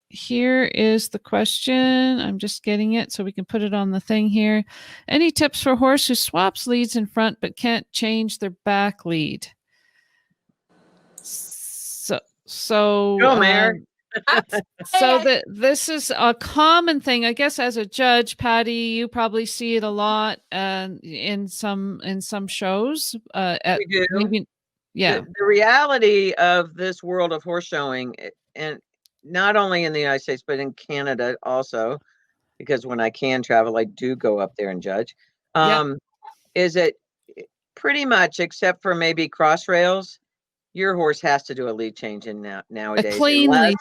here is the question. I'm just getting it so we can put it on the thing here. Any tips for a horse who swaps leads in front but can't change their back lead? So Go, Mare. So that this is a common thing, I guess. As a judge, Patty, you probably see it a lot in some shows. We do. Maybe, yeah. The reality of this world of horse showing, and not only in the United States but in Canada also, because when I can travel, I do go up there and judge. Is it pretty much, except for maybe cross rails, your horse has to do a lead change in nowadays. A clean lead change.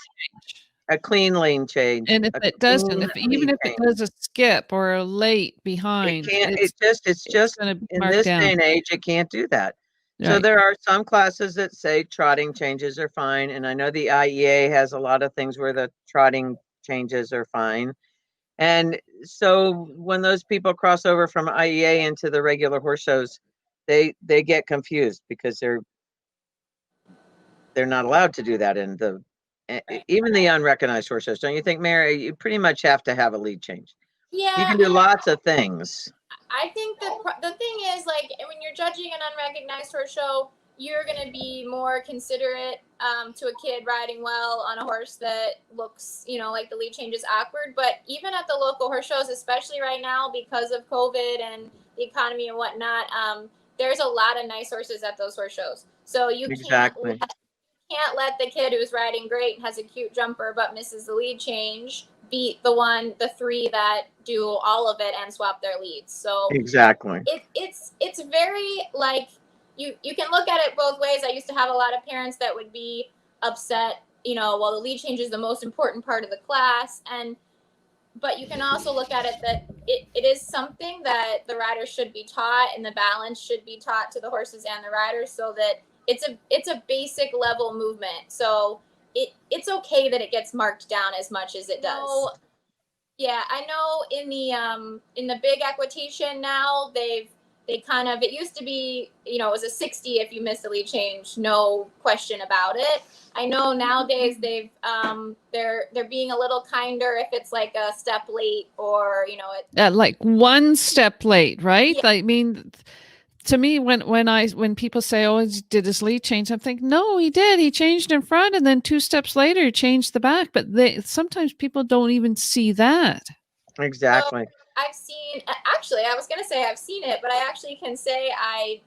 A clean lane change. And if it doesn't, even if it does a skip or a late behind, it's just in this day and age, it can't do that. Right. So there are some classes that say trotting changes are fine. And I know the IEA has a lot of things where the trotting changes are fine. And so when those people cross over from IEA into the regular horse shows, they get confused because they're not allowed to do that in the even the unrecognized horse shows. Don't you think, Mary? You pretty much have to have a lead change. Yeah, you can do lots of things. I think the thing is, like, when you're judging an unrecognized horse show, you're going to be more considerate to a kid riding well on a horse that looks, like the lead change is awkward. But even at the local horse shows, especially right now because of COVID and the economy and whatnot, there's a lot of nice horses at those horse shows. So you can't let the kid who's riding great and has a cute jumper but misses the lead change beat the three that do all of it and swap their leads. So exactly, it's very, like, you can look at it both ways. I used to have a lot of parents that would be upset, well, the lead change is the most important part of the class, but you can also look at it that it is something that the riders should be taught, and the balance should be taught to the horses and the riders, so that it's a basic level movement. So it's okay that it gets marked down as much as it does. So, yeah, I know in the big equitation now, they kind of, it used to be, it was a 60 if you missed the lead change, no question about it. I know nowadays they're being a little kinder if it's like a step late, or like one step late, right? Yeah. I mean, to me, when people say, "Oh, he did his lead change," I'm thinking, no, he did. He changed in front, and then 2 steps later, he changed the back. But sometimes people don't even see that. Exactly. So I've seen. Actually, I was going to say I've seen it, but I actually can say I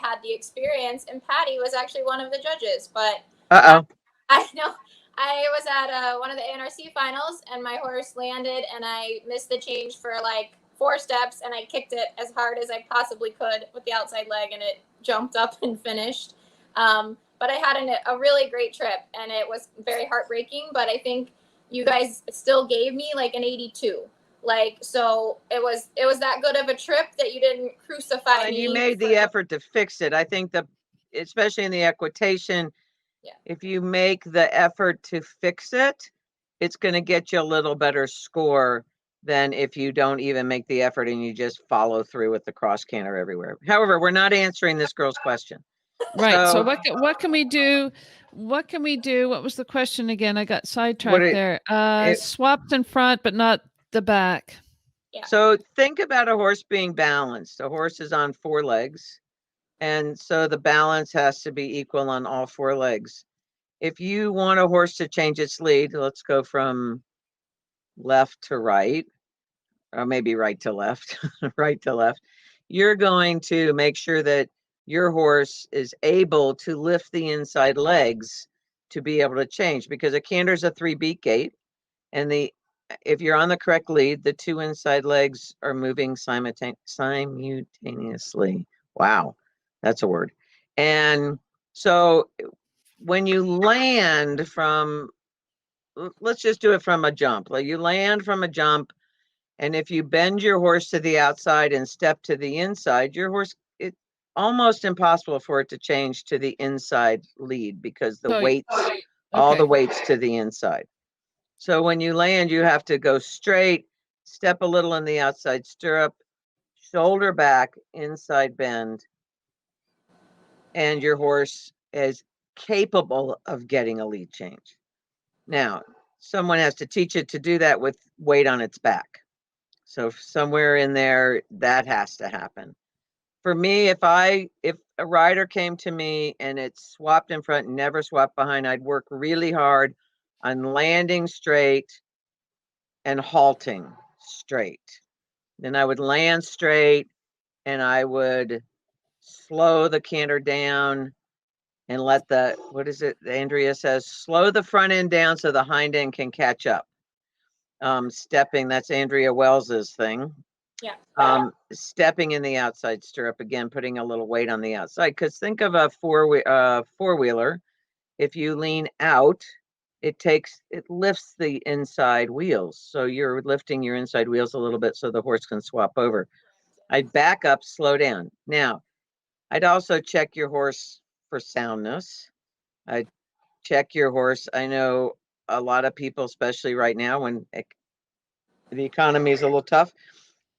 had the experience, and Patty was actually one of the judges. But I know I was at one of the NRC finals, and my horse landed, and I missed the change for like 4 steps, and I kicked it as hard as I possibly could with the outside leg, and it jumped up and finished. But I had a really great trip, and it was very heartbreaking, but I think you guys still gave me like an 82. Like, so it was that good of a trip that you didn't crucify me. You made the effort to fix it. I think especially in the equitation, if you make the effort to fix it, it's going to get you a little better score than if you don't even make the effort and you just follow through with the cross canter everywhere. However, we're not answering this girl's question. Right. So what can we do? What can we do? What was the question again? I got sidetracked there. Swapped in front, but not the back. Yeah. So think about a horse being balanced. A horse is on 4 legs, and so the balance has to be equal on all 4 legs. If you want a horse to change its lead, let's go from left to right, or maybe right to left, right to left. You're going to make sure that your horse is able to lift the inside legs to be able to change, because a canter is a 3-beat gait, and if you're on the correct lead, the 2 inside legs are moving simultaneously. Wow, that's a word. And so when you land from, let's just do it from a jump. Like, you land from a jump, and if you bend your horse to the outside and step to the inside, your horse, it's almost impossible for it to change to the inside lead, because the weights, all the weights to the inside. So when you land, you have to go straight, step a little in the outside stirrup, shoulder back, inside bend, and your horse is capable of getting a lead change. Now, someone has to teach it to do that with weight on its back. So somewhere in there, that has to happen. For me, if a rider came to me and it swapped in front and never swapped behind, I'd work really hard on landing straight and halting straight. Then I would land straight and I would slow the canter down and let the, what is it, Andrea says, slow the front end down so the hind end can catch up. Stepping, that's Andrea Wells's thing. Yeah. Stepping in the outside stirrup, again, putting a little weight on the outside. Because think of a four-wheeler. If you lean out, it lifts the inside wheels. So you're lifting your inside wheels a little bit so the horse can swap over. I'd back up, slow down. Now, I'd also check your horse for soundness. I'd check your horse. I know a lot of people, especially right now when the economy is a little tough,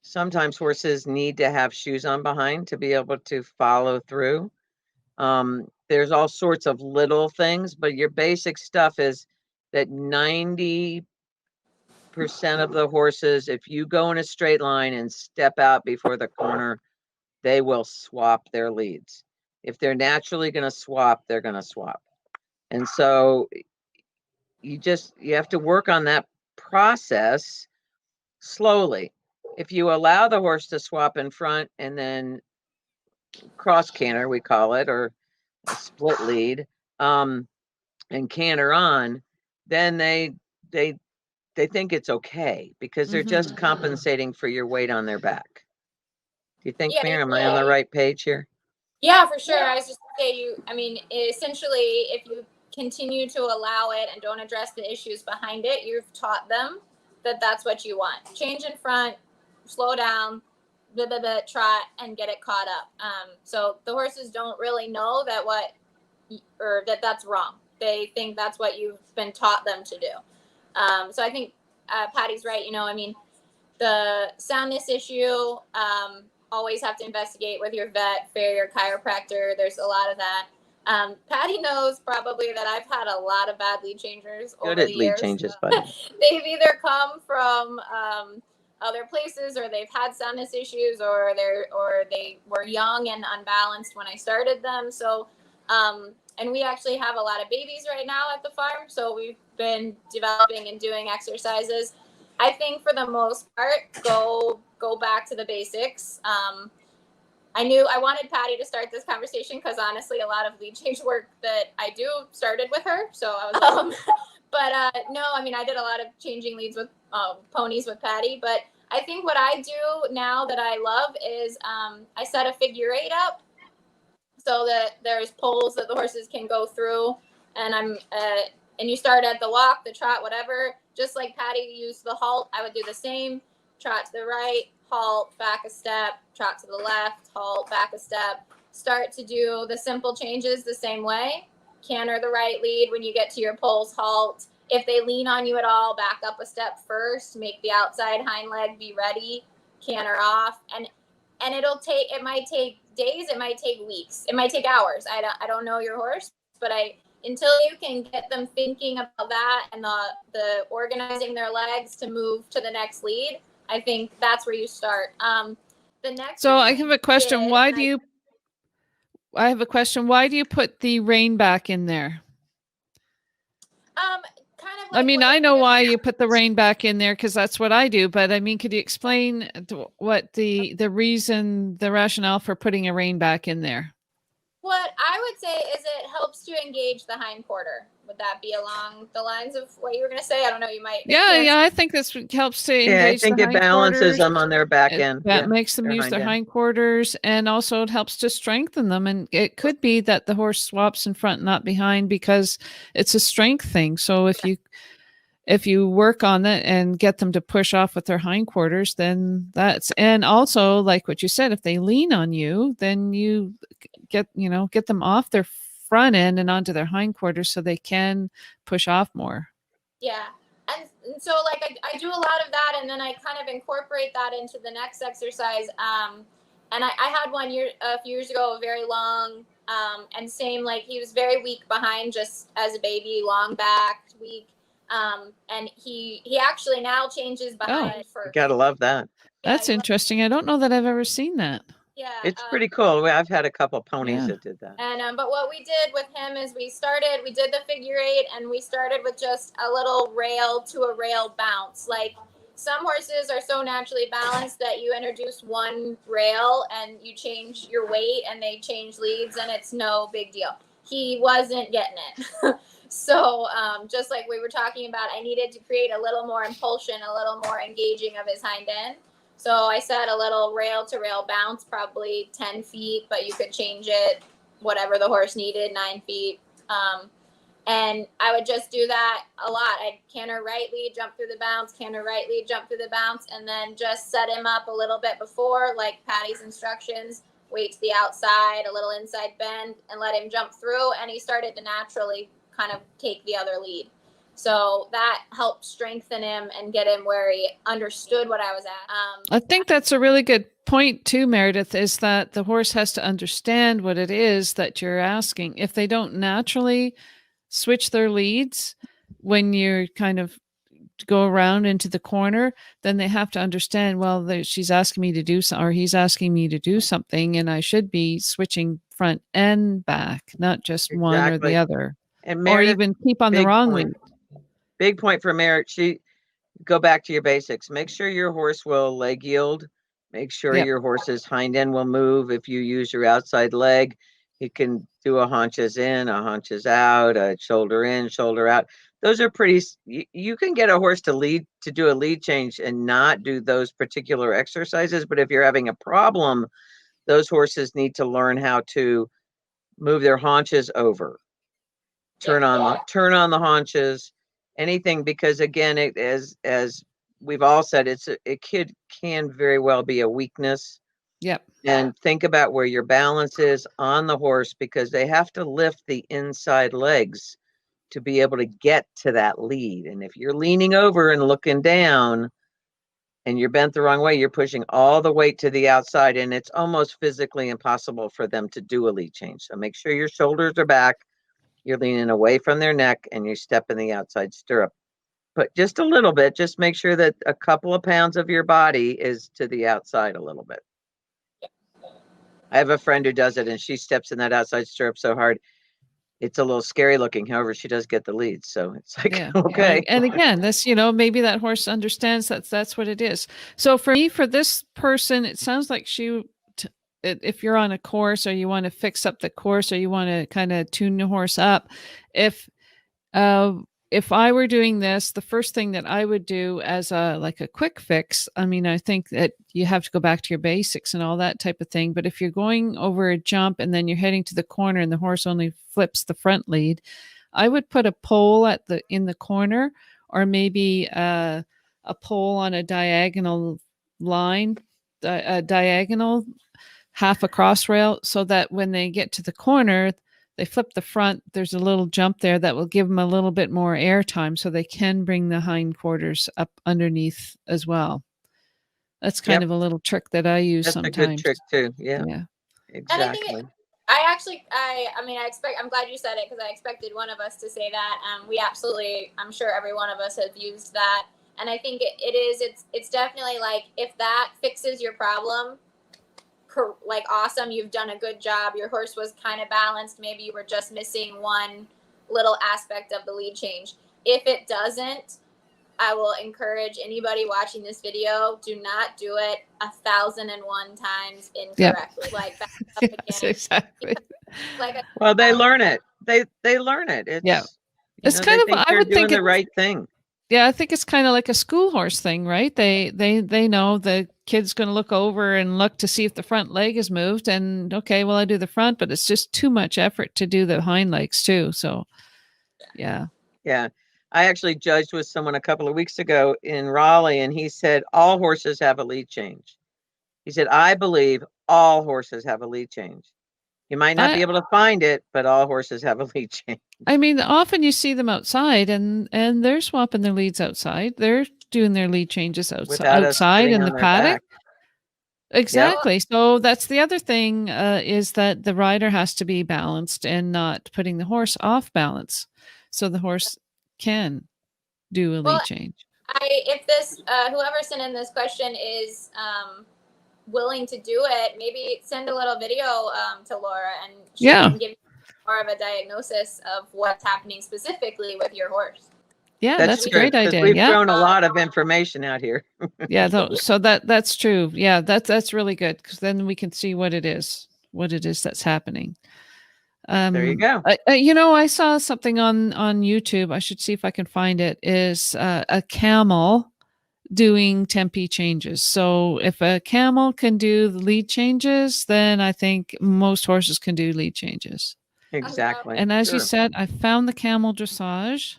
sometimes horses need to have shoes on behind to be able to follow through. There's all sorts of little things, but your basic stuff is that 90% of the horses, if you go in a straight line and step out before the corner, they will swap their leads. If they're naturally going to swap, they're going to swap. And so you have to work on that process slowly. If you allow the horse to swap in front and then cross canter, we call it, or a split lead, and canter on, then they think it's okay because they're just compensating for your weight on their back. Do you think, Mary, am I on the right page here? Yeah, for sure. I was just gonna say, essentially, if you continue to allow it and don't address the issues behind it, you've taught them that that's what you want. Change in front, slow down, blah, blah, blah, trot, and get it caught up. So the horses don't really know that that's wrong. They think that's what you've been taught them to do. So I think Patty's right. The soundness issue, always have to investigate with your vet, farrier, chiropractor. There's a lot of that. Patty knows probably that I've had a lot of bad lead changers over the years. Good at lead changes, buddy. They've either come from other places, or they've had soundness issues, or they were young and unbalanced when I started them. So, and we actually have a lot of babies right now at the farm. So we've been developing and doing exercises. I think for the most part, go back to the basics. I wanted Patty to start this conversation because honestly, a lot of lead change work that I do started with her. So I was, no, I did a lot of changing leads with ponies with Patty. But I think what I do now that I love is I set a figure 8 up so that there's poles that the horses can go through, and and you start at the walk, the trot, whatever. Just like Patty used the halt, I would do the same. Trot to the right, halt, back a step, trot to the left, halt, back a step. Start to do the simple changes the same way. Canter the right lead when you get to your poles, halt. If they lean on you at all, back up a step first, make the outside hind leg be ready, canter off. And it might take days, it might take weeks, it might take hours. I don't know your horse, but until you can get them thinking about that and the organizing their legs to move to the next lead, I think that's where you start. The next. So I have a question. I have a question. Why do you put the rein back in there? Kind of like I know why you put the rein back in there because that's what I do. But could you explain what the reason, the rationale for putting a rein back in there? What I would say is it helps to engage the hind quarter. Would that be along the lines of what you were going to say? I don't know. You might. Yeah. I think this helps to engage. Yeah, I think it balances them on their back end. That makes them use their hindquarters, and also it helps to strengthen them. And it could be that the horse swaps in front, not behind, because it's a strength thing. So if you work on it and get them to push off with their hindquarters, then and also like what you said, if they lean on you, then you get them off their front end and onto their hindquarters so they can push off more. Yeah. And so like I do a lot of that, and then I kind of incorporate that into the next exercise. And I had one a few years ago, very long, and same, like he was very weak behind just as a baby, long back, weak. And he actually now changes behind You gotta love that. That's interesting. I don't know that I've ever seen that. Yeah, it's pretty cool. I've had a couple ponies Yeah. that did that. And but what we did with him is we did the figure 8, and we started with just a little rail to a rail bounce. Like, some horses are so naturally balanced that you introduce one rail and you change your weight and they change leads and it's no big deal. He wasn't getting it. So just like we were talking about, I needed to create a little more impulsion, a little more engaging of his hind end. So I set a little rail to rail bounce, probably 10 feet, but you could change it whatever the horse needed, 9 feet. And I would just do that a lot. I'd canter right lead, jump through the bounce, canter right lead, jump through the bounce, and then just set him up a little bit before, like Patty's instructions, wait to the outside, a little inside bend, and let him jump through. And he started to naturally kind of take the other lead. So that helped strengthen him and get him where he understood what I was at. I think that's a really good point too, Meredith, is that the horse has to understand what it is that you're asking. If they don't naturally switch their leads when you're kind of go around into the corner, then they have to understand, well, she's asking me to do something, or he's asking me to do something, and I should be switching front and back, not just one or the other. And Meredith, or even keep on the wrong lead. Big point for Meredith. Go back to your basics. Make sure your horse will leg yield. Make sure your horse's hind end will move. If you use your outside leg, you can do a haunches in, a haunches out, a shoulder in, shoulder out. Those are pretty, you can get a horse to do a lead change and not do those particular exercises. But if you're having a problem, those horses need to learn how to move their haunches over, turn on the haunches, anything, because again, as we've all said, it can very well be a weakness. Yep. And think about where your balance is on the horse, because they have to lift the inside legs to be able to get to that lead. And if you're leaning over and looking down and you're bent the wrong way, you're pushing all the weight to the outside, and it's almost physically impossible for them to do a lead change. So make sure your shoulders are back, you're leaning away from their neck, and you step in the outside stirrup. But just a little bit, just make sure that a couple of pounds of your body is to the outside a little bit. I have a friend who does it, and she steps in that outside stirrup so hard, it's a little scary looking. However, she does get the lead. So it's like, okay. And again, this, maybe that horse understands that's what it is. So for me, for this person, it sounds like if you're on a course, or you want to fix up the course, or you want to kind of tune the horse up, if I were doing this, the first thing that I would do as a quick fix, I think that you have to go back to your basics and all that type of thing. But if you're going over a jump and then you're heading to the corner and the horse only flips the front lead, I would put a pole in the corner, or maybe a pole on a diagonal line, a diagonal half a cross rail, so that when they get to the corner, they flip the front, there's a little jump there that will give them a little bit more air time, so they can bring the hindquarters up underneath as well. That's kind of a little trick that I use sometimes. That's a good trick too. Yeah. Exactly. And I'm glad you said it, because I expected one of us to say that. We absolutely, I'm sure every one of us have used that. And I think it's definitely like, if that fixes your problem, like, awesome, you've done a good job. Your horse was kind of balanced. Maybe you were just missing one little aspect of the lead change. If it doesn't, I will encourage anybody watching this video, do not do it 1,001 times incorrectly. Like, back up again. Yes, exactly. Well, they learn it. They learn it. It's kind of, I would think the right thing. Yeah, I think it's kind of like a school horse thing, right? They know the kid's going to look over and look to see if the front leg is moved, and okay, well, I do the front, but it's just too much effort to do the hind legs too. So, yeah. I actually judged with someone a couple of weeks ago in Raleigh, and he said all horses have a lead change. He said, I believe all horses have a lead change. You might not be able to find it, but all horses have a lead change. Often you see them outside, and they're swapping their leads outside. They're doing their lead changes outside in the paddock. Exactly. Yep. So that's the other thing, is that the rider has to be balanced and not putting the horse off balance, so the horse can do a Well, lead change. If this whoever sent in this question is willing to do it, maybe send a little video to Laura, and she can give you more of a diagnosis of what's happening specifically with your horse. Yeah, that's a true, great idea. We've Yeah, thrown a lot of information out here. yeah. So that's true. Yeah, that's really good, because then we can see what it is that's happening. There you go. I saw something on YouTube. I should see if I can find it. Is a camel doing tempi changes. So if a camel can do the lead changes, then I think most horses can do lead changes. Exactly. And as you said, I found the camel dressage.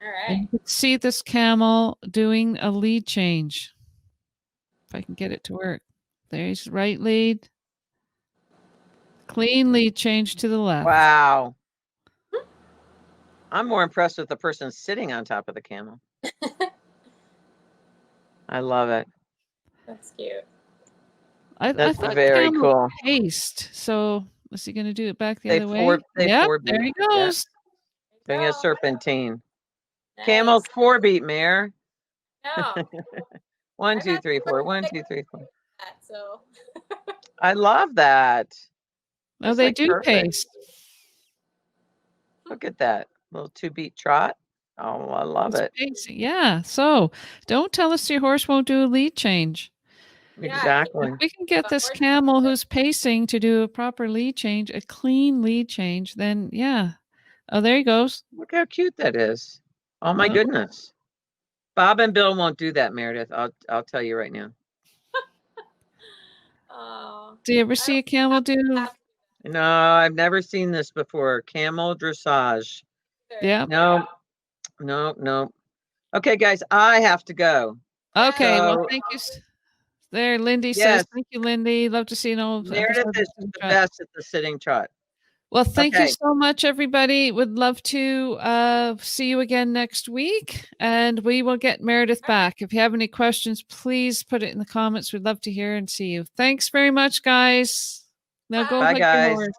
All right. And you can see this camel doing a lead change. If I can get it to work. There's right lead. Clean lead change to the left. Wow. I'm more impressed with the person sitting on top of the camel. I love it. That's cute. That's I very cool. Paced. So is he going to do it back the They other way? Yep, there he goes. Yeah. Doing a serpentine. Nice. Camel 4-beat mare. No. 1, 2, 3, 4. 1, 2, 3, 4. So. I love that. Oh, That's they like do perfect. pace. Look at that little 2-beat trot. Oh, I love it. Pacing. Yeah. So don't tell us your horse won't do a lead change. Exactly. If we can get this camel who's pacing to do a proper lead change, a clean lead change, then yeah. Oh, there he goes. Look how cute that is. Oh my goodness. Bob and Bill won't do that, Meredith. I'll tell you right now. Do you ever see a camel do? No, I've never seen this before. Camel dressage. Yeah. No. Okay, guys, I have to go. Okay. So, well, thank you. There, Lindy says, thank you, Lindy. Love to see an old Meredith is the best at the sitting trot. Well, thank you so much, everybody. Would love to see you again next week, and we will get Meredith back. If you have any questions, please put it in the comments. We'd love to hear and see you. Thanks very much, guys. Now go hug your horse.